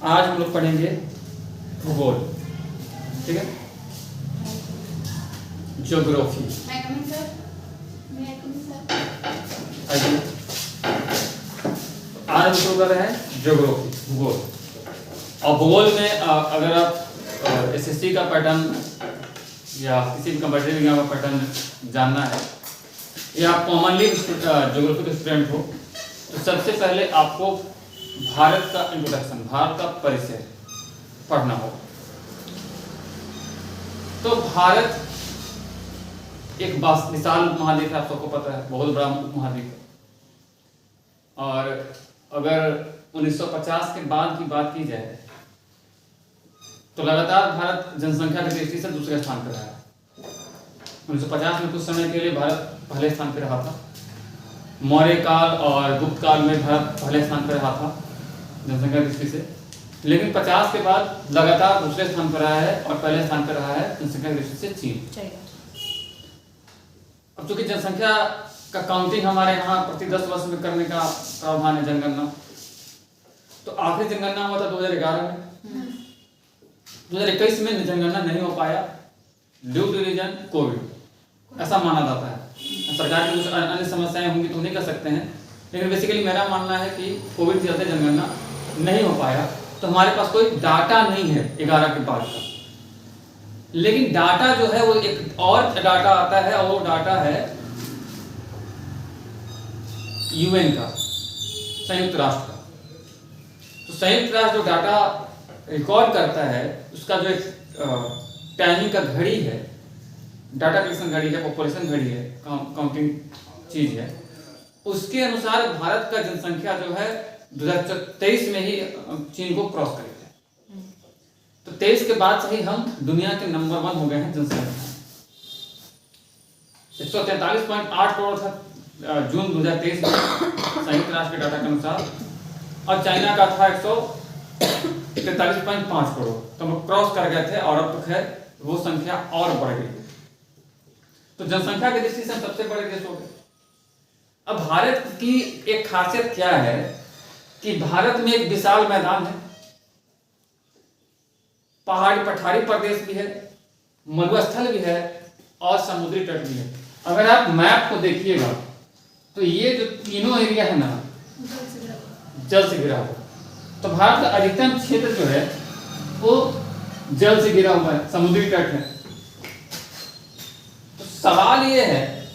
आज हम लोग पढ़ेंगे भूगोल, ठीक है, ज्योग्राफी। आज हम शुरू कर रहे हैं ज्योग्राफी, भूगोल। और भूगोल में अगर आप एसएससी का पैटर्न या किसी भी कम्पिटिटिव एग्जाम का पैटर्न जानना है या आप कॉमनली ज्योग्राफी के स्टूडेंट हो, तो सबसे पहले आपको भारत का इंट्रोडक्शन, भारत का परिचय पढ़ना होगा। तो भारत एक विशाल महाद्वीप है, आप सबको पता है, बहुत बड़ा महाद्वीप है। और अगर 1950 के बाद की बात की जाए तो लगातार भारत जनसंख्या की दृष्टि से दूसरे स्थान पर रहा है। 1950 में कुछ समय के लिए भारत पहले स्थान पर रहा था। मौर्य काल और गुप्त काल में भारत पहले स्थान पर रहा था जनसंख्या की दृष्टि से, लेकिन 50 के बाद लगातार दूसरे स्थान पर रहा है और पहले स्थान पर रहा है जनसंख्या की दृष्टि से चीन। अब चूंकि जनसंख्या का काउंटिंग हमारे यहाँ प्रति 10 वर्ष में करने का प्रावधान है, जनगणना, तो आखिरी जनगणना हुआ था 2011 में। 2021 में जनगणना नहीं हो पाया ड्यू टू रीजन कोविड, ऐसा माना जाता है। सरकार की कुछ अन्य समस्याएं होंगी तो नहीं कर सकते हैं, लेकिन बेसिकली मेरा मानना है कि कोविड के चलते जनगणना नहीं हो पाया। तो हमारे पास कोई डाटा नहीं है 11 के बाद का, लेकिन डाटा जो है वो एक और डाटा आता है, और वो डाटा है यूएन का, संयुक्त राष्ट्र का। तो संयुक्त राष्ट्र जो डाटा रिकॉर्ड करता है, उसका जो एक टाइमिंग का घड़ी है, डाटा कलेक्शन घड़ी है, पॉपुलेशन घड़ी है, काउंटिंग चीज है, उसके अनुसार भारत का जनसंख्या जो है 2023 में ही चीन को क्रॉस करेगा। तो 23 के बाद से ही हम दुनिया के नंबर 1 हो गए हैं जनसंख्या। 143.8 करोड़ था जून 2023 में संयुक्त राष्ट्र के डाटा के अनुसार, और चाइना का था 143.5 करोड़। तो हम क्रॉस कर गए थे, और अब तक है वो संख्या और बढ़ गई। तो जनसंख्या की दृष्टि से हम सबसे बड़े देश हो गए। अब भारत की एक खासियत क्या है कि भारत में एक विशाल मैदान है, पहाड़ी पठारी प्रदेश भी है, मरुस्थल भी है, और समुद्री तट भी है। अगर आप मैप को देखिएगा तो ये जो तीनों एरिया है ना, जल से घिरा हुआ। तो भारत का अधिकतम क्षेत्र जो है वो जल से घिरा हुआ है, समुद्री तट है। तो सवाल ये है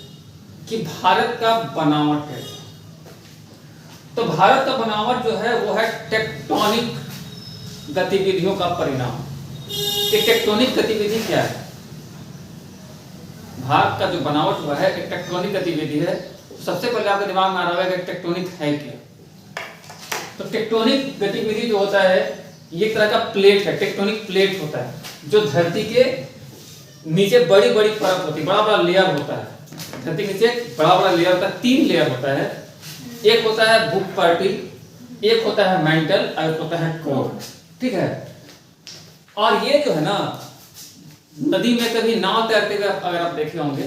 कि भारत का बनावट कैसा? तो भारत का बनावट जो है वो है टेक्टोनिक गतिविधियों का परिणाम। ये टेक्टोनिक गतिविधि क्या है? भारत का जो बनावट हुआ है एक टेक्टोनिक गतिविधि है। सबसे पहले आपके दिमाग में आ रहा है कि टेक्टोनिक है क्या? तो टेक्टोनिक गतिविधि जो होता है ये एक तरह का प्लेट है, टेक्टोनिक प्लेट होता है, जो धरती के नीचे बड़ी बड़ी परत होती है, बड़ा बड़ा लेयर होता है। धरती के नीचे बड़ा बड़ा लेयर होता है, 3 लेयर होता है। एक होता है भूपर्टी, एक होता है मेंटल, और एक होता है कोर, ठीक है। और ये जो है ना, नदी में कभी नाव तैरते हुए अगर आप देखे होंगे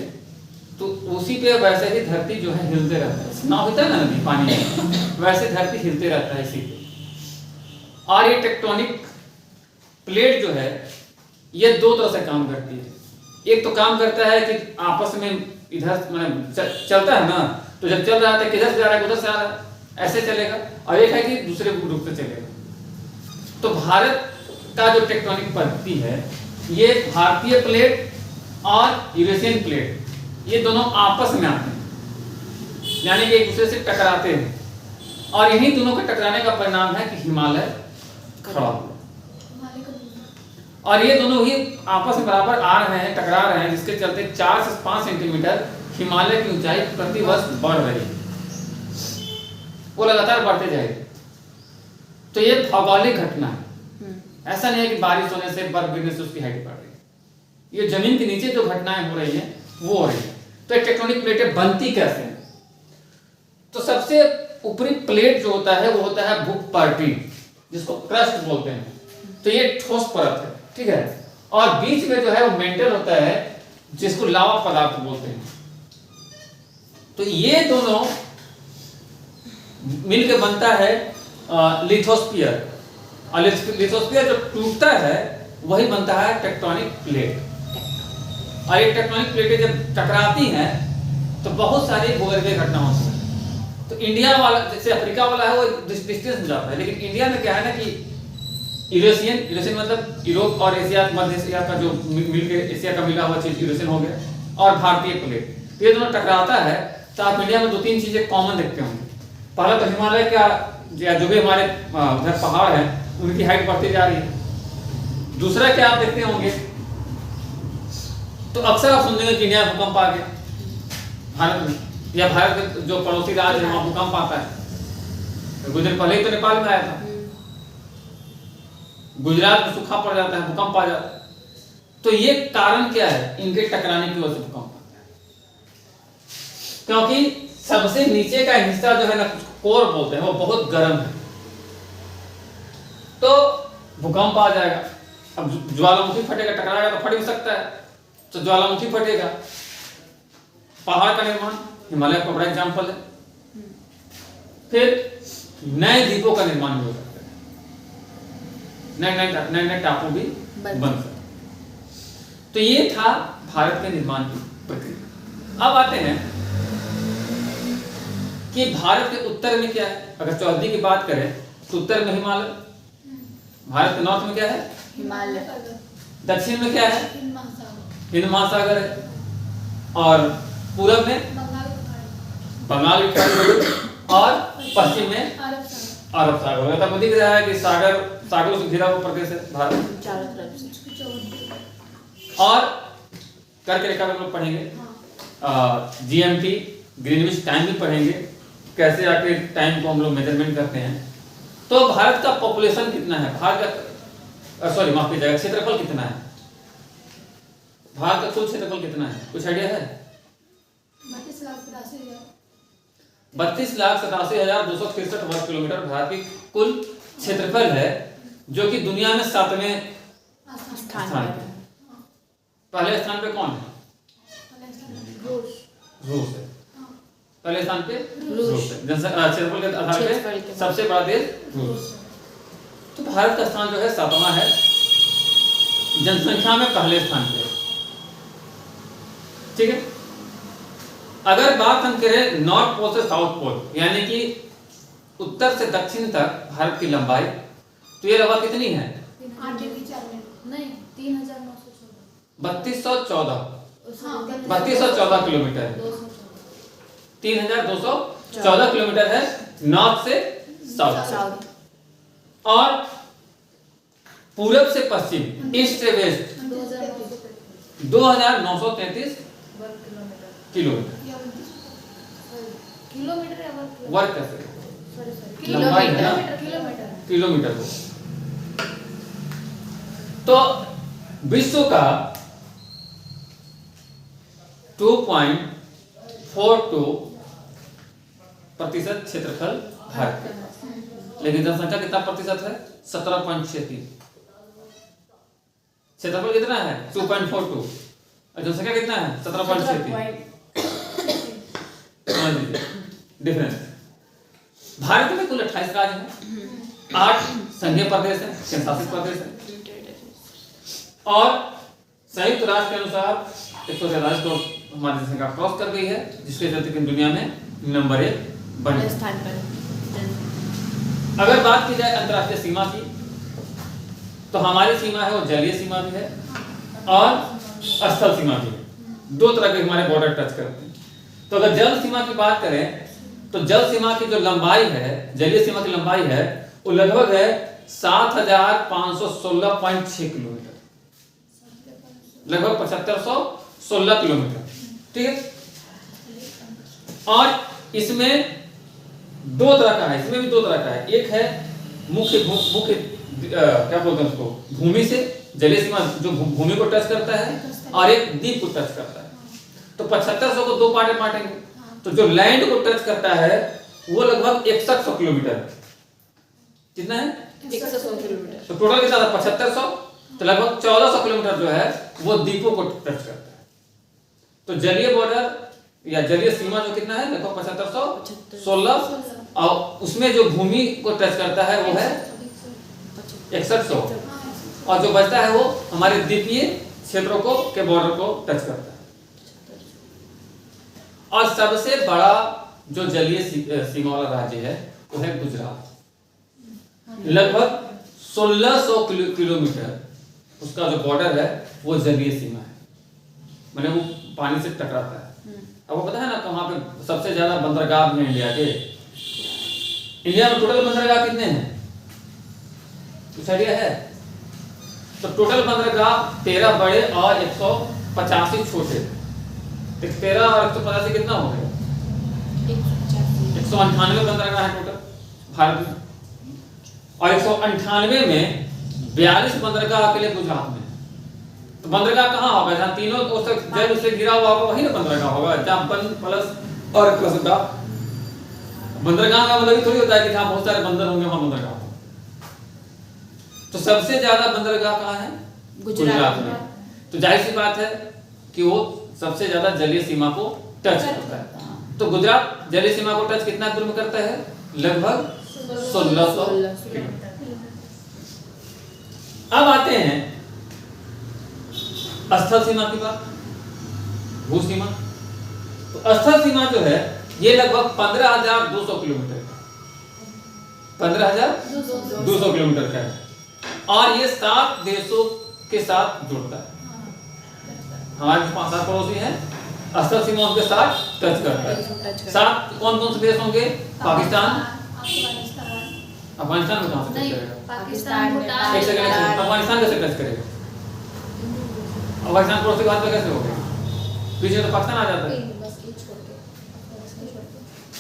तो उसी पे वैसे ही धरती जो है हिलते रहता है। नाव होता है ना नदी पानी में, वैसे धरती हिलते रहता है इसी पे। और ये टेक्टोनिक प्लेट जो है ये 2 तरह से काम करती है। एक तो काम करता है कि आपस में इधर चलता है ना, तो जब चल रहा था किधर से जा रहा है, उधर से आ रहा है, ऐसे चलेगा। और एक है कि दूसरे रूप से चलेगा। तो भारत का जो टेक्टोनिक पद्धति है, ये भारतीय प्लेट और यूरेशियन प्लेट, ये दोनों आपस में आते हैं, यानी कि एक दूसरे से टकराते हैं। और यही दोनों के टकराने का परिणाम है कि हिमालय खड़ा हुआ। और ये दोनों ही आपस में बराबर आ रहे हैं, टकरा रहे हैं, जिसके चलते 4 से 5 सेंटीमीटर हिमालय की ऊंचाई प्रति वर्ष बढ़ रही है, वो लगातार बढ़ते जाएगी। तो ये भौगोलिक घटना है। ऐसा नहीं है कि बारिश होने से, बर्फ गिरने से उसकी हाइट बढ़ रही है। ये जमीन के नीचे जो घटनाएं हो रही हैं वो हो रही है। तो टेक्टोनिक प्लेटें बनती कैसे हैं? तो सबसे ऊपरी प्लेट जो होता है वो होता है भूपर्टी, जिसको क्रस्ट बोलते हैं। तो ये ठोस परत है, ठीक है। और बीच में जो है वो मेंटल होता है, जिसको लावा पदार्थ बोलते हैं। तो ये दोनों मिलकर बनता है लिथोस्फीयर। और लिथोस्फीयर जो टूटता है वही बनता है टेक्टोनिक प्लेट। और ये टेक्टोनिक प्लेटें जब टकराती हैं तो बहुत सारी भूगर्भीय घटना होती है। तो इंडिया वाला जैसे अफ्रीका वाला है वो डिस्टेंस में जाता है, लेकिन इंडिया में क्या है ना कि यूरेशियन मतलब यूरोप और एशिया, मध्य एशिया का जो मिलके एशिया का मिला हुआ चीज यूरेशियन हो गया, और भारतीय प्लेट, तो ये दोनों टकराता है तो आप इंडिया में दो तीन चीजें कॉमन देखते होंगे। पहला तो हिमालय का जो भी हमारे उधर पहाड़ है उनकी हाइट बढ़ती जा रही है। दूसरा क्या आप देखते होंगे, तो अक्सर आप सुनते हैं कि इंडिया भूकंप आ गया भारत में, या भारत के जो पड़ोसी राज्य है वहां भूकंप आता है। कुछ दिन पहले ही तो नेपाल में आया था, गुजरात में सूखा पड़ जाता है, भूकंप आ जाता है। तो ये कारण क्या है, इनके टकराने की वजह से भूकंप आता है। क्योंकि सबसे नीचे का हिस्सा जो है ना, कोर बोलते हैं, वो बहुत गर्म है, तो भूकंप आ जाएगा। अब ज्वालामुखी फटेगा, टकराएगा तो फट भी सकता है, तो ज्वालामुखी फटेगा। पहाड़ का निर्माण, हिमालय का बड़ा एग्जाम्पल है। फिर नए द्वीपों का निर्माण भी हो सकता है, नए टापू भी बन सकते। तो ये था भारत के निर्माण की प्रक्रिया। अब आते हैं कि भारत के उत्तर में क्या है। अगर चौहद्दी की बात करें तो उत्तर में हिमालय, भारत के नॉर्थ में क्या है, हिमालय। दक्षिण में क्या है, हिंद महासागर है, और पूरब में बंगाल की खाड़ी, और पश्चिम में अरब सागर। तब दिख रहा है कि सागरों से घिरा हुआ प्रदेश है भारत चारों तरफ से। और करके रेखा में हम लोग पढ़ेंगे, जीएमटी ग्रीनविच टाइम भी पढ़ेंगे, कैसे आके टाइम को हम लोग मेजरमेंट करते हैं। तो भारत का पॉपुलेशन कितना है, भारत का सॉरी माफ कीजिएगा, क्षेत्रफल कितना है, भारत का कुल क्षेत्रफल कितना है, कुछ आइडिया है? 32,87,263 वर्ग किलोमीटर भारत की कुल क्षेत्रफल है, जो कि दुनिया में 7वें स्थान पे है। पहले स्थान पे कौन है? रूस है। पहले स्थान पे रूस है, क्षेत्रफल के आधार पे सबसे बड़ा देश रूस। तो भारत का स्थान जो है 7वां है, जनसंख्या में पहले स्थान पे। ठीक है, अगर बात हम करें नॉर्थ पोल से साउथ पोल, यानी कि उत्तर से दक्षिण तक भारत की लंबाई, तो ये लगभग कितनी है? 3214 किलोमीटर है। 3214 किलोमीटर है नॉर्थ से साउथ। और पूरब से पश्चिम, ईस्ट से वेस्ट, 2933 किलोमीटर। वर्ग कैसे, लंबाई है ना, किलोमीटर को। तो विश्व का 2.42% क्षेत्रफल भारत का, लेकिन जनसंख्या कितना प्रतिशत है? 17.63। क्षेत्रफल कितना है? 2.42, और जनसंख्या कितना है? 17.63। समझ लीजिए डिफरेंस। भारत में कुल 28 राज्य हैं, 8 संघीय प्रदेश हैं, केंद्रशासित प्रदेश हैं, और संयुक्त राष्ट्र के अनुसार 143 करोड़ हमारी जनसंख्या क्रॉस कर गई है, जिसके चलते दुनिया में नंबर 1 बने स्थान पर। अगर बात की जाए अंतर्राष्ट्रीय सीमा की, तो हमारी सीमा है वो जलीय सीमा भी है और स्थल सीमा भी है। दो तरह के हमारे बॉर्डर टच करते हैं। तो अगर जल सीमा की बात करें तो जल सीमा की जो लंबाई है, जलीय सीमा की लंबाई है, वो लगभग है 7516.6 किलोमीटर, लगभग 7516 किलोमीटर। ठीक है, और इसमें दो तरह का है, इसमें भी दो तरह का है। एक है मुख्य क्या बोलते हैं उसको, भूमि से जलीय सीमा जो भूमि को टच करता है, और एक द्वीप को टच करता है। तो 7500 को दो पार्ट में बांटेंगे, तो जो लैंड को टच करता है वो लगभग 6100 किलोमीटर। कितना है? 100 किलोमीटर। तो टोटल कितना था? 7500, तो लगभग 1400 किलोमीटर जो है वो द्वीपों को टच करता है। तो जलीय बॉर्डर या जलीय सीमा जो कितना है, लगभग 7516, और उसमें जो भूमि को टच करता है वो है 6100, और जो बचता है वो हमारे द्वीपीय क्षेत्रों को के बॉर्डर को टच करता है। और सबसे बड़ा जो जलीय सीमा वाला राज्य है वो है गुजरात। लगभग 1600 किलोमीटर उसका जो बॉर्डर है वो जलीय सीमा है, मैंने वो पानी से टकराता है। अब वो पता है ना कहाँ पे सबसे ज्यादा बंदरगाह में इंडिया के? इंडिया में टोटल बंदरगाह कितने हैं, कुछ आइडिया है? तो टोटल बंदरगाह 13 बड़े और 185 छोटे। 13 और 185 कितना हो गया? 198 बंदरगाह है टोटल भारत में, और 198 में 42 बंदरगाह अकेले गुजरात में। तो बंदरगाह कहाँ होगा? जहाँ तीनों ओर से जल उससे घिरा हुआ होगा वही ना बंदरगाह होगा, जहाँ बन प्लस और प्लस का बंदरगाह का मतलब थोड़ी होता है कि जहाँ बहुत सारे बंदर होंगे वहाँ बंदरगाह होगा। तो सबसे ज्यादा बंदरगाह कहाँ है? गुजरात में। तो जाहिर सी बात है कि वो सबसे ज्यादा जलीय सीमा को टच करता है। तो गुजरात जलीय सीमा को टच कितना दूर में करता है? लगभग 1600 किलोमीटर। अब आते हैं स्थल सीमा की बात, भू सीमा। तो स्थल सीमा जो है ये लगभग 15,200 किलोमीटर का, 15,200 किलोमीटर का है, और ये 7 देशों के साथ जुड़ता है। हमारे 5-7 पड़ोसी हैं, स्थल सीमा उनके साथ टच करता है। 7 कौन कौन से देश होंगे? पाकिस्तान, अफगानिस्तान में कहां से टच करेगा? पाकिस्तान, भूटान। एक सेकंड, अफगानिस्तान कैसे टच करेगा? अफगानिस्तान पड़ोसी के हाथ में कैसे हो गया? पीछे तो पाकिस्तान आ जाता है।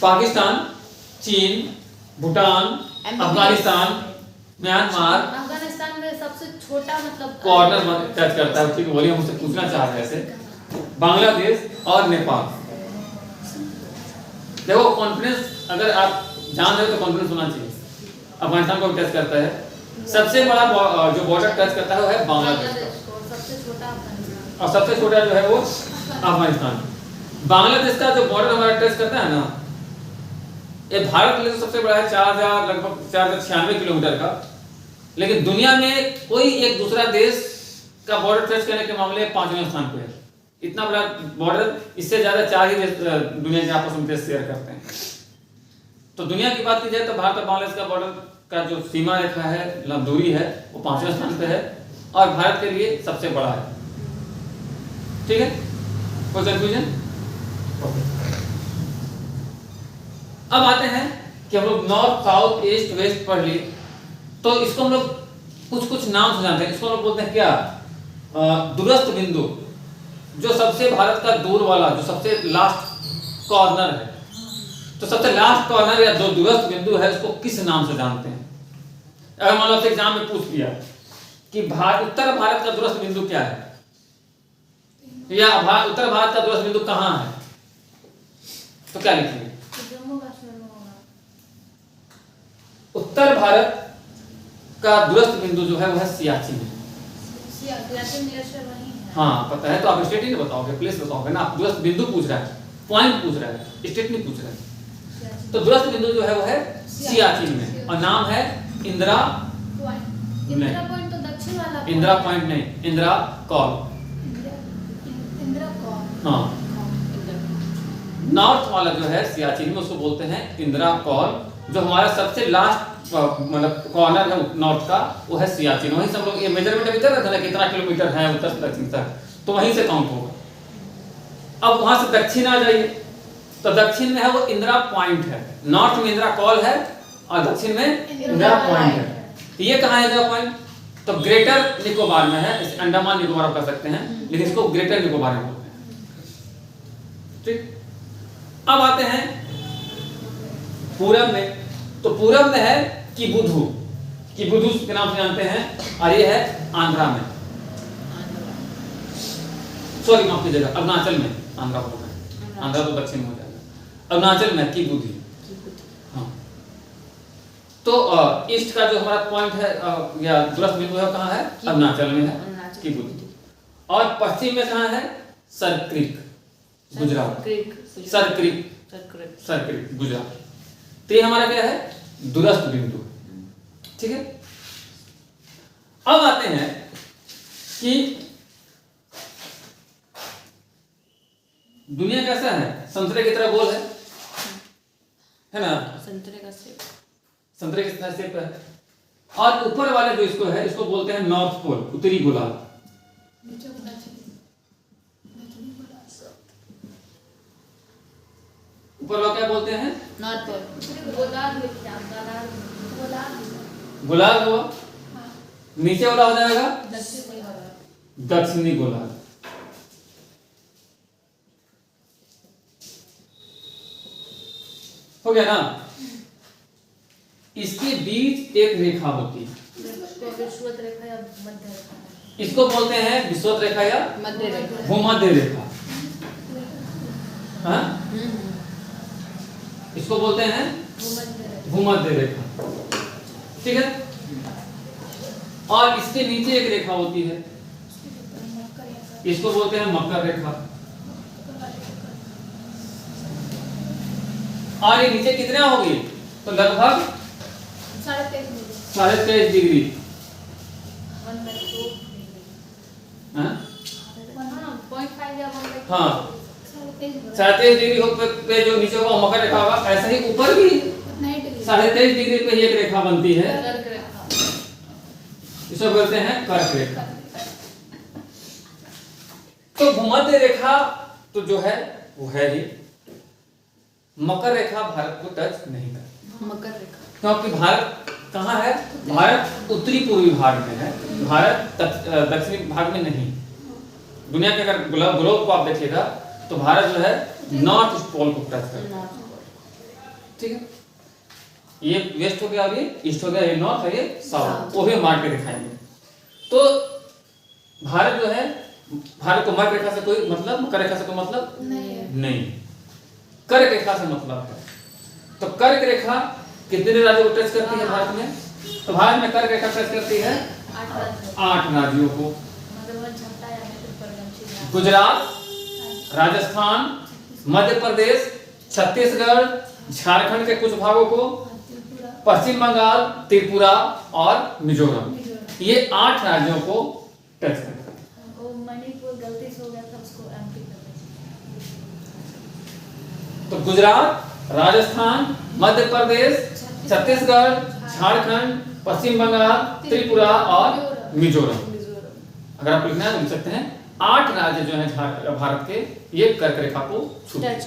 पाकिस्तान, चीन, भूटान, अफगानिस्तान, म्यांमार, अफगानिस्तान में सबसे छोटा मतलब कॉर्नर में टच करता है। ठीक है, बोलिए, मुझसे पूछना चाह रहे हैं। बांग्लादेश और नेपाल। देखो कॉन्फिडेंस, अगर आप जान रहे हो तो कॉन्फिडेंस होना चाहिए। अफगानिस्तान को टच करता है। सबसे बड़ा जो बॉर्डर टच करता है वो है बांग्लादेश का, और सबसे छोटा जो है वो अफगानिस्तान। बांग्लादेश का जो बॉर्डर हमारा टच करता है ना, ये भारत के लिए तो सबसे बड़ा है, 4000 लगभग 4096 किलोमीटर का। लेकिन दुनिया में कोई एक दूसरा देश का बॉर्डर टच करने के मामले 5वें स्थान पे है। इतना बड़ा बॉर्डर, इससे ज्यादा 4 ही देश दुनिया के आपस में शेयर करते हैं। तो दुनिया की बात की जाए तो भारत और बांग्लादेश का बॉर्डर का जो सीमा रेखा है, दूरी है, वो 5वें स्थान पे है, और भारत के लिए सबसे बड़ा है। ठीक है, कोई कंफ्यूजन? अब आते हैं कि हम लोग नॉर्थ, साउथ, ईस्ट, वेस्ट पढ़ लिए, तो इसको हम लोग कुछ नाम से जानते हैं। इसको हम लोग बोलते हैं क्या? दूरस्थ बिंदु। जो सबसे भारत का दूर वाला, जो सबसे लास्ट कॉर्नर है, तो सबसे लास्ट कॉर्नर या जो दूरस्थ बिंदु है उसको किस नाम से जानते हैं? अगर मान लो आपसे एग्जाम में पूछ लिया कि उत्तर भारत का दूरस्थ बिंदु क्या है, या उत्तर भारत का दूरस्थ बिंदु कहाँ है, तो क्या लिखेंगे? उत्तर भारत का दूरस्थ बिंदु जो है वह सियाचिन है। हाँ पता है, तो आप स्टेट ही नहीं बताओगे, प्लेस बताओगे ना। आप दूरस्थ बिंदु पूछ रहा है, पॉइंट पूछ रहा है, स्टेट नहीं पूछ रहा है। तो दूरस्थ बिंदु जो है वो है सियाचिन में, और नाम है इंदिरा पॉइंट। तो दक्षिण वाला इंदिरा पॉइंट नहीं, इंदिरा कॉल। हाँ, नॉर्थ वाला जो है सियाचिन में, उसको बोलते हैं इंदिरा कॉल। जो हमारा सबसे लास्ट मतलब कॉर्नर है नॉर्थ का, वो है सियाचिन। वहीं से हम लोग ये मेजरमेंट अभी कर रहे थे ना, कितना किलोमीटर है उत्तर से दक्षिण तक, तो वहीं से काउंट होगा। अब वहां से दक्षिण आ जाइए, तो दक्षिण में है वो इंदिरा पॉइंट है। नॉर्थ में इंदिरा कॉल है और दक्षिण में इंदिरा पॉइंट है। तो ये कहाँ है इंदिरा पॉइंट? तो ग्रेटर निकोबार में है। इसे अंडमान निकोबार आप कह सकते हैं, लेकिन इसको ग्रेटर निकोबार में बोलते हैं। ठीक, अब आते हैं पूरब में। तो पूरब में है किबुधु, किबुधु के नाम से जानते हैं, और ये है आंध्रा में, सॉरी माफ कीजिएगा, अरुणाचल में। आंध्रा बोल रहे हैं, आंध्रा तो दक्षिण में हो जाएगा। अरुणाचल में किबुधु। हाँ, तो ईस्ट का जो हमारा पॉइंट है या दूरस्थ बिंदु है कहाँ है? अरुणाचल में है किबुधु। और पश्चिम में कहाँ है? सरक्रिक, गुजरात। सरक्रिक गुजरात। तो ये हमारा क्या है? दूरस्थ बिंदु। ठीक है, अब आते हैं कि दुनिया कैसा है, संतरे की तरह गोल है ना, संतरे का सेब, संतरे की तरह शेप है। और ऊपर वाले जो इसको है, इसको बोलते हैं नॉर्थ पोल, उत्तरी गोलार्ध। ऊपर वाला क्या बोलते हैं, नॉर्थ पोल, गोलार्ध हुआ। नीचे वाला हो जाएगा दक्षिणी गोलार्ध। हो गया ना। इसके बीच एक रेखा होती है, विषुवत रेखा या मध्य रेखा। इसको बोलते हैं विषुवत रेखा या मध्य रेखा। भूमध्य रेखा। हाँ? इसको बोलते हैं भूमध्य रेखा, ठीक है। और इसके नीचे एक रेखा होती है, इसको बोलते हैं मकर रेखा। और ये नीचे कितना होगी, तो लगभग 23.5 डिग्री। हाँ, 23.5 डिग्री पे जो नीचे होगा मकर रेखा होगा। ऐसे ही ऊपर भी 23.5 डिग्री पे ही एक रेखा बनती है, इसको बोलते हैं कर्क रेखा। तो भूमध्य रेखा तो जो है वो है ही। मकर रेखा भारत को टच नहीं करती, मकर रेखा, क्योंकि भारत कहाँ है, भारत उत्तरी पूर्वी भाग में है, भारत दक्षिणी भाग में नहीं। दुनिया के अगर ग्लोब को आप देखिएगा तो भारत जो है नॉर्थ पोल को टच करता है, ठीक है। ये वेस्ट हो गया और ये ईस्ट हो गया, ये नॉर्थ है, ये साउथ। वो भी मार के दिखाएंगे। तो भारत जो है, भारत को मकर रेखा से कोई मतलब, मकर रेखा से कोई मतलब नहीं, कर्क रेखा से मतलब है। तो कर्क रेखा कितने राज्यों को टच करती है भारत में, तो भारत में कर्क रेखा टच करती है 8 राज्यों को। गुजरात, राजस्थान, मध्य प्रदेश, छत्तीसगढ़, झारखंड के कुछ भागों को, पश्चिम बंगाल, त्रिपुरा और मिजोरम, ये 8 राज्यों को टच करता है। मणिपुर गलती से हो गया था, उसको एमपी कर तो गुजरात, राजस्थान, मध्य प्रदेश, छत्तीसगढ़, झारखंड, पश्चिम बंगाल, त्रिपुरा और मिजोरम। अगर आप लिखना है तो लिख सकते हैं। 8 राज्य जो है भारत के, ये कर्क रेखा को छूते हैं।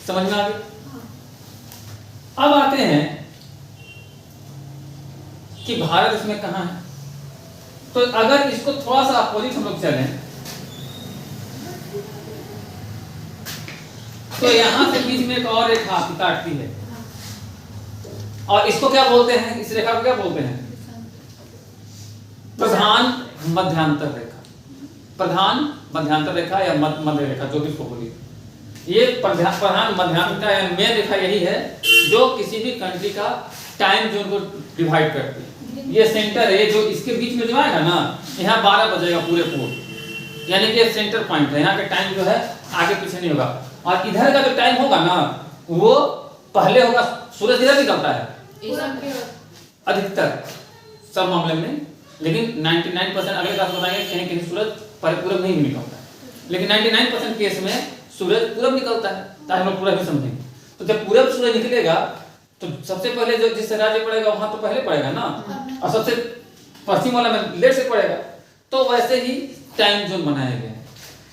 समझ में आ गई। अब आते हैं कि भारत इसमें कहां है। तो अगर इसको थोड़ा सा अपोजिट हम लोग चलें, तो यहां से बीच में एक और रेखा आती काटती है, और इसको क्या बोलते हैं, इस रेखा को क्या बोलते हैं, प्रधान मध्यांतर रेखा। प्रधान मध्यांतर रेखा या मध्य रेखा, जो भी इसको बोलिए। ये प्रधान मध्यांतर या मेन रेखा यही है जो किसी भी कंट्री का टाइम जोन को डिवाइड करती है। ये सेंटर है, जो इसके बीच में जो आएगा ना, यहाँ 12 बजेगा पूरे पूरे, यानी कि ये सेंटर पॉइंट है। यहाँ का टाइम जो है आगे पीछे नहीं होगा। और इधर का जो टाइम होगा ना, वो पहले होगा, सूरज इधर निकलता है अधिकतर सब मामले में, लेकिन 99% अगले क्लास में बताएंगे कहीं कहीं सूरज पूरब नहीं निकलता है, लेकिन 99% केस में सूरज पूरब निकलता है, ताकि हम लोग पूरा भी समझेंगे। तो जब पूरब सूरज निकलेगा तो सबसे पहले जो जिस राज्य पड़ेगा वहां तो पहले पड़ेगा ना, और सबसे पश्चिम वाला में लेट से पड़ेगा। तो वैसे ही टाइम जोन बनाया गया है।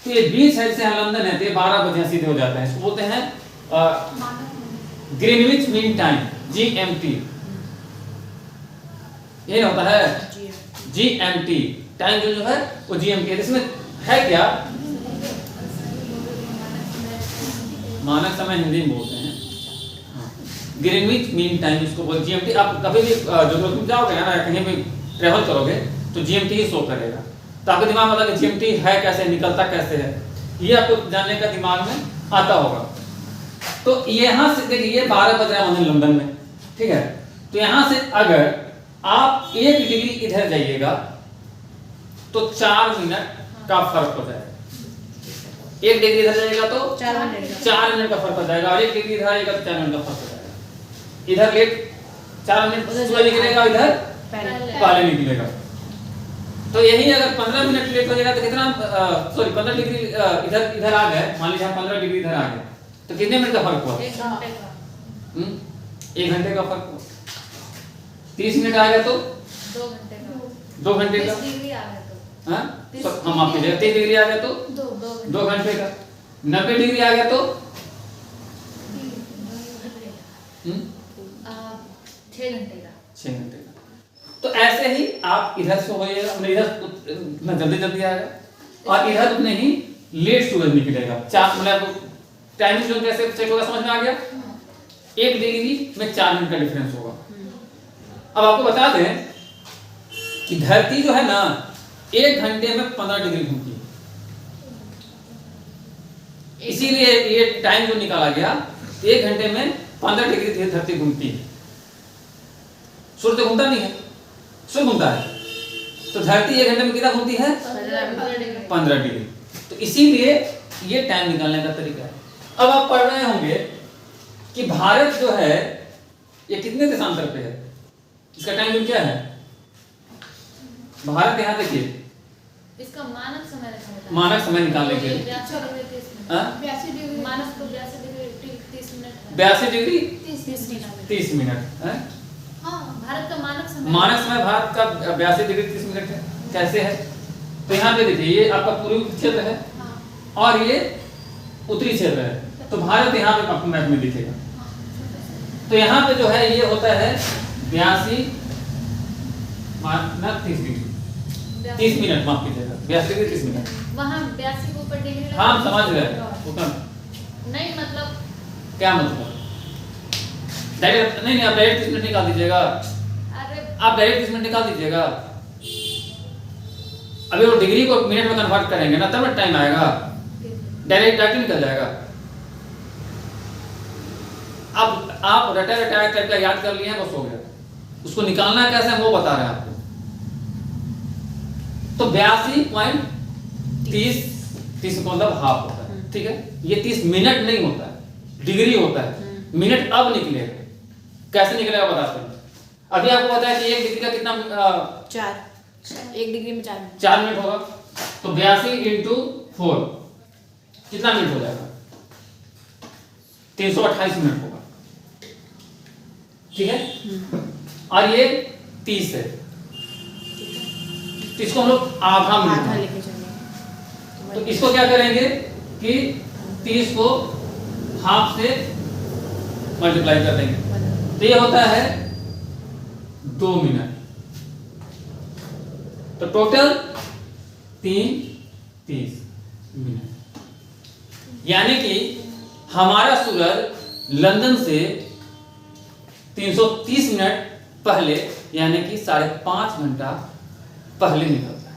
तो ये बीच साइड से लंदन है, तो 12 बजे सीधे हो जाता है। इसको बोलते हैं ग्रीनविच मीन टाइम, GMT। ये होता है GMT टाइम जो है वो GMT है। इसमें है क्या, मानक समय हिंदी में बोलते हैं, ग्रीनविच मीन टाइम इसको बोल GMT। आप कभी भी जरूरत में जाओगे ना, कहीं भी ट्रेवल करोगे तो GMT ही शो करेगा। तो आपके दिमाग में आता है कि GMT है कैसे, निकलता कैसे है, ये आपको जानने का दिमाग में आता होगा। तो यहाँ से देखिए, ये 12 बज रहा है लंदन में, ठीक है। तो यहाँ से अगर आप 1 डिग्री इधर जाइएगा तो 4 मिनट का फर्क हो जाएगा। 1 डिग्री इधर जाएगा तो 4 मिनट का फर्क हो जाएगा, और 1 डिग्री इधर आएगा तो 4 मिनट का फर्क हो जाएगा। इधर लेट 4 मिनट सूरज निकलेगा, इधर पहले निकलेगा। तो यही अगर 15 मिनट लेट हो जाएगा तो कितना, सॉरी 15 डिग्री इधर आ गए, मान लीजिए 15 डिग्री इधर आ गए, तो कितने मिनट का फर्क हुआ? 1 घंटे का। 1 घंटे का फर्क हुआ। 30 मिनट आ गया तो 2 घंटे का। 2 घंटे का। 30 डिग्री आ गया तो हाँ, तो हम आपकी जगह 30 डिग्री आ गया तो 2 घंटे का। 90 डिग्री आ गया तो 6 घंटे का। 6 घंटे का। तो ऐसे ही आप इधर से होइएगा, इधर उतना जल्दी जल्दी आएगा और इधर उतने ही लेट सूरज निकलेगा। चार मतलब टाइमिंग जोन कैसे चेक होगा, समझ में आ गया? 1 डिग्री में 4 मिनट का डिफरेंस होगा। अब आपको बता दें कि धरती जो है ना 1 घंटे में 15 डिग्री घूमती है, इसीलिए ये टाइम जो निकाला गया 1 घंटे में 15 डिग्री धरती घूमती है। सूर्य तो घूमता नहीं है, सूर्य घूमता है, तो धरती 1 घंटे में कितना घूमती है? 15 डिग्री। तो इसीलिए ये टाइम निकालने का तरीका है। अब आप पढ़ रहे होंगे कि भारत जो है ये कितने देशांतर पे है, इसका टाइम जोन क्या है? भारत यहाँ देखिए, इसका मानक समय रखा होता है। मानक समय निकालने के लिए 82 डिग्री 30 मिनट। हाँ? 82 डिग्री मानक तो 82 डिग्री 30 मिनट है। 82 डिग्री 30 मिनट। 30 मिनट है। हाँ, भारत का मानक समय। मानक समय भारत का 82 डिग्री 30 मिनट है। कैसे है? तो यहाँ पे देखिए, ये आपका पूर्वी क्षेत्र है और ये उत्तरी क्षेत्र है, तो भारत यहाँ पे आपको मैप में दिखेगा। तो यहाँ पे जो है ये होता है 82 माइनस 30 डिग्री 30 मिनट, माफ कीजिएगा 82 डिग्री 30 मिनट। वहाँ 82 के ऊपर डिग्री लगा। हाँ, समझ गए उतना। नहीं मतलब क्या मतलब? डायरेक्ट नहीं, आप डायरेक्ट 30 मिनट निकाल दीजिएगा। अरे आप डायरेक्ट 30 मिनट निकाल दीजिएगा। अभी वो डिग्री को मिनट में कन्वर्ट करेंगे ना, तब ना टाइम आएगा। डायरेक्ट निकल जाएगा। अब आप रटा करके याद कर लिए हैं, बस हो गया। उसको निकालना कैसे है वो बता रहे हैं आपको। तो 82.30 का मतलब हाफ होता है, ठीक है? ये 30 मिनट नहीं होता है, डिग्री होता है। मिनट अब निकलेगा, कैसे निकलेगा बताते हैं। अभी आपको पता है कि 1 डिग्री का कितना 1 डिग्री में 4 मिनट। 4 मिनट होगा। तो 82 इंटू 4 कितना मिनट हो जाएगा? 328 मिनट होगा, ठीक है? और ये 30 है, तो इसको हम लोग आधा आधा मिनट लेके चलेंगे। तो इसको क्या करेंगे कि 30 को हाफ से मल्टीप्लाई कर देंगे, तो ये होता है 2 मिनट। तो टोटल 30 मिनट, यानी कि हमारा सूरज लंदन से 330 मिनट पहले, यानी कि 5.5 घंटा पहले निकलता है।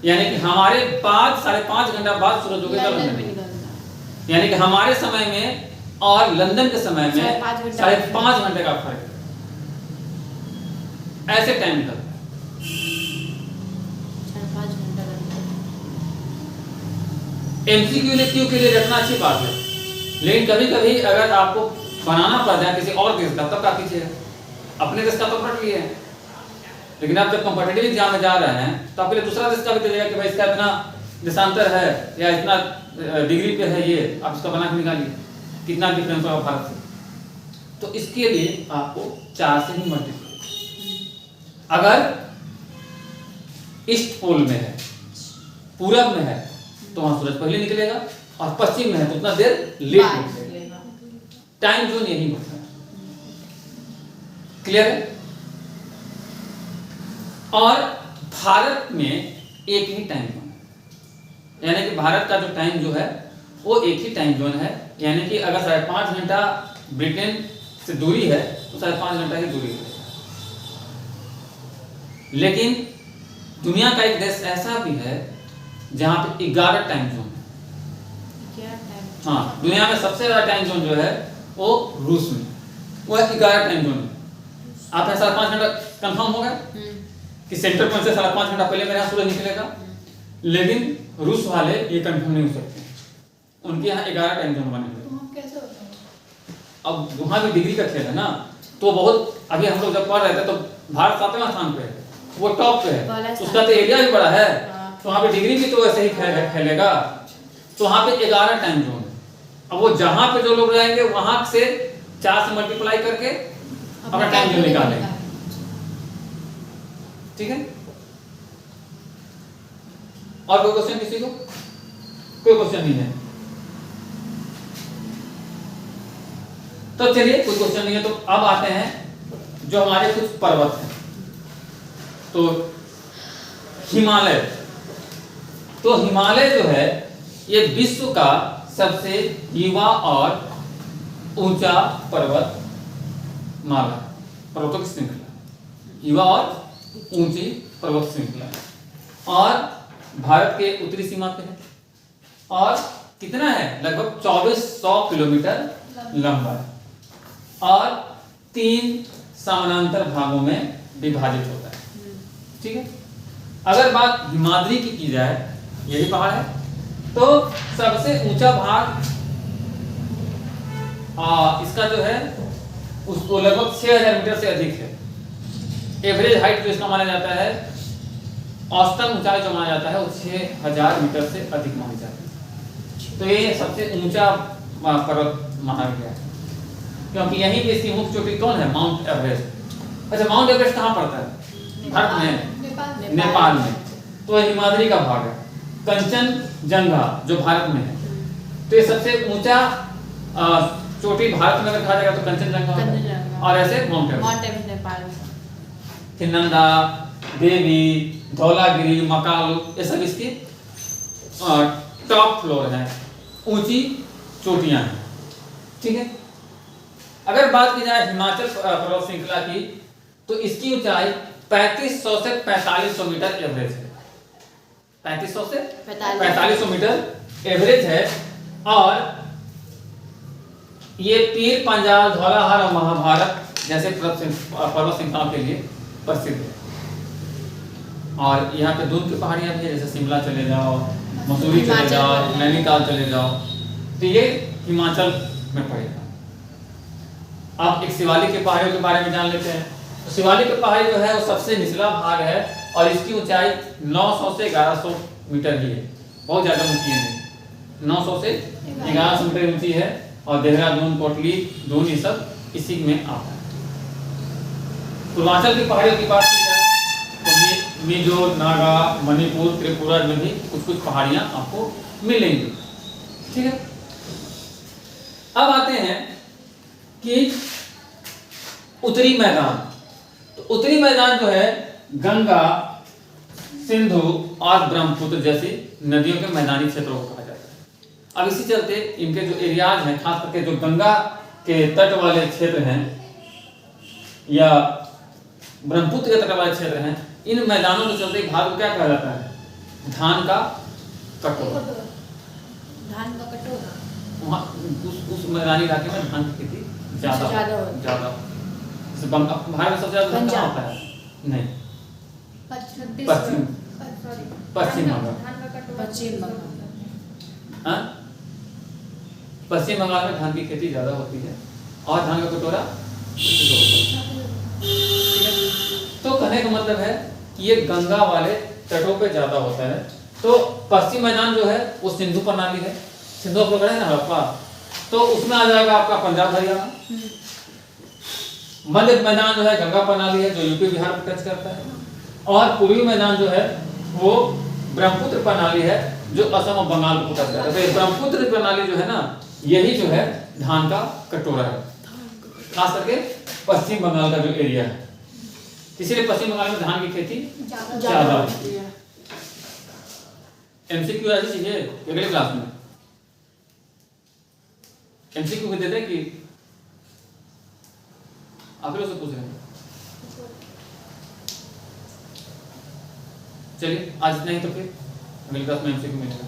यानी कि हमारे बाद 5.5 घंटा बाद सूरज उगेगा लंदन में। यानी कि हमारे समय में और लंदन के समय में 5.5 घंटे का फर्क है। ऐसे टाइम निकलता है। 5 घंटा लगता MCQ के लिए रखना अच्छी बात है, लेकिन कभी कभी अगर आपको बनाना पड़ जाए किसी और देश का, तब क्या कीजिएगा? अपने देश का तो पढ़ लिए हैं, लेकिन आप जब कॉम्पिटिटिव एग्जाम में जा रहे हैं तो आपके लिए दूसरा देश का भी दीजिएगा कि भाई इसका इतना देशांतर है या इतना डिग्री पे है, ये आप इसका बना के निकालिए कितना डिफरेंस होगा भारत से। तो इसके लिए आपको 4 से ही मल्टीप्लाई। अगर ईस्ट पोल में है, पूरब में है, तो वहां सूरज पहले निकलेगा, और पश्चिम में है तो उतना देर लेट निकलेगा। टाइम जोन यही होता है। क्लियर है? और भारत में एक ही टाइम जोन है, यानी कि भारत का जो टाइम जो है वो एक ही टाइम जोन है। यानी कि अगर 5.5 घंटा ब्रिटेन से दूरी है तो 5.5 घंटा ही दूरी है। लेकिन दुनिया का एक देश ऐसा भी है जहां पे 11 टाइम जोन है। हाँ, दुनिया में सबसे ज्यादा टाइम जोन जो है वो रूस में, वो 11 टाइम जोन है। आप 5.5 घंटा कंफर्म हो गया कि सेंट्रल पॉइंट से 5.5 घंटा पहले मेरे यहाँ सूरज निकलेगा। लेकिन रूस वाले ये कंफर्म नहीं हो सकते, उनके यहाँ 11 टाइम जोन बने हुए। तो हम कैसे होता है? अब वहां भी डिग्री का खेल है ना, तो बहुत अभी हम लोग जब पढ़ रहे थे तो भारत 7वें स्थान पे है, वो टॉप पे वाला है, स्थान। उसका तो एरिया भी बड़ा है, हाँ। तो वहाँ पे डिग्री भी तो ऐसे ही फैलेगा। तो वहाँ पे 11 टाइम जोन है। अब वो जहाँ पे जो लोग रहेंगे वहाँ से 4 से मल्टीप्लाई करके अपना टाइम जोन निकालेंगे। ठीक है, और कोई क्वेश्चन किसी को? कोई क्वेश्चन नहीं है तो चलिए, कोई क्वेश्चन नहीं है तो अब आते हैं जो हमारे कुछ पर्वत हैं। तो हिमालय, तो हिमालय जो है ये विश्व का सबसे युवा और ऊंचा पर्वत माला, पर्वतों की श्रृंखला, युवा और ऊंची पर्वत श्रृंखला, और भारत के उत्तरी सीमा पे है, और कितना है, लगभग 2400 किलोमीटर लंबा है, और 3 समानांतर भागों में विभाजित होता है। ठीक है, अगर बात हिमाद्री की जाए, यही पहाड़ है, तो सबसे ऊंचा भाग इसका जो है उसको लगभग 6000 मीटर से अधिक है। एवरेज हाइट जो इसका माना जाता है, औसतन ऊंचाई जो माना जाता है वो 6000 मीटर से अधिक मानी जाती है। तो ये सबसे ऊंचा पर्वत माना गया है, क्योंकि यहीं पे इसकी मुख्य चोटी कौन है, माउंट एवरेस्ट। अच्छा, माउंट एवरेस्ट कहाँ पड़ता है, भारत में, नेपाल में, तो हिमाद्री का भाग है। कंचनजंगा जो भारत में है, तो ये सबसे ऊंचा चोटी भारत में अगर कहा जाएगा तो कंचनजंगा होगा, और ऐसे माउंट एवरेस्ट नेपाल में, फिर नंदा देवी, धौलागिरी, मकालू, ये सब इसकी टॉप फ्लोर है, ऊंची चोटियां हैं। ठीक है, अगर बात की जाए हिमाचल पर्वत श्रृंखला की, तो इसकी ऊंचाई 3500 से 4500 मीटर एवरेज है। 3500 से 4500 मीटर एवरेज है, और ये पीर, पंजाल, धौलाहार और महाभारत जैसे पर्वत श्रृंखलाओं के लिए प्रसिद्ध है। और यहाँ पे दूर की पहाड़ियाँ भी है, जैसे शिमला चले जाओ, मसूरी चले जाओ, नैनीताल चले जाओ, तो ये हिमाचल में पड़ेगा। आप एक शिवालिक की पहाड़ियों के बारे में जान लेते हैं। तो शिवालिक की पहाड़ी जो है वो सबसे निचला भाग है, और इसकी ऊंचाई 900 से 1100 मीटर ही है, बहुत ज़्यादा ऊंची है, 900 से 1100 मीटर ऊंची है, और देहरादून, कोटली, दून, ये सब इसी में आता है। पूर्वांचल की पहाड़ियों की बात की जाए तो मिजो, नागा, मणिपुर, त्रिपुरा में भी कुछ कुछ पहाड़ियां आपको मिलेंगी। ठीक है, अब आते हैं कि उत्तरी मैदान। तो उत्तरी मैदान जो है गंगा, सिंधु और ब्रह्मपुत्र जैसी नदियों के मैदानी क्षेत्रों को कहा जाता है। अब इसी चलते इनके जो एरियाज हैं, खास करके जो गंगा के तट वाले क्षेत्र हैं या ब्रह्मपुत्र के तट वाले क्षेत्र हैं, इन मैदानों के चलते भाग को क्या कहा जाता है, धान का कटोरा। धान का कटोरा, वहाँ उस मैदानी इलाके में धान की खेती ज्यादा भारत में सबसे ज्यादा धान कहाँ होता है, नहीं, पश्चिम बंगाल। हाँ, पश्चिम बंगाल में धान की खेती ज्यादा होती है, और धान का कटोरा। तो कहने का मतलब है कि ये गंगा वाले तटों पे ज्यादा होता है। तो पश्चिम मैदान जो है वो सिंधु प्रणाली है, सिंधु आप लोग है ना हड़प्पा, तो उसमें आ जाएगा आपका पंजाब, हरियाणा। मध्य मैदान जो है गंगा प्रणाली है, जो यूपी बिहार को टच करता है, और पूर्वी मैदान जो है वो ब्रह्मपुत्र प्रणाली है, जो असम और बंगाल को टच करता है। तो ब्रह्मपुत्र प्रणाली जो है ना, यही जो है धान का कटोरा है, खास करके पश्चिम बंगाल का जो एरिया है, इसीलिए पश्चिम बंगाल में धान की खेती ज्यादा होती है। एमसीक्यू ऐसी चीज है, अगले क्लास में एमसीक्यू को देते हैं कि आप लोग से पूछ रहे हैं। चलिए आज इतना ही, तो फिर अगली क्लास में एमसीक्यू मिलेगा।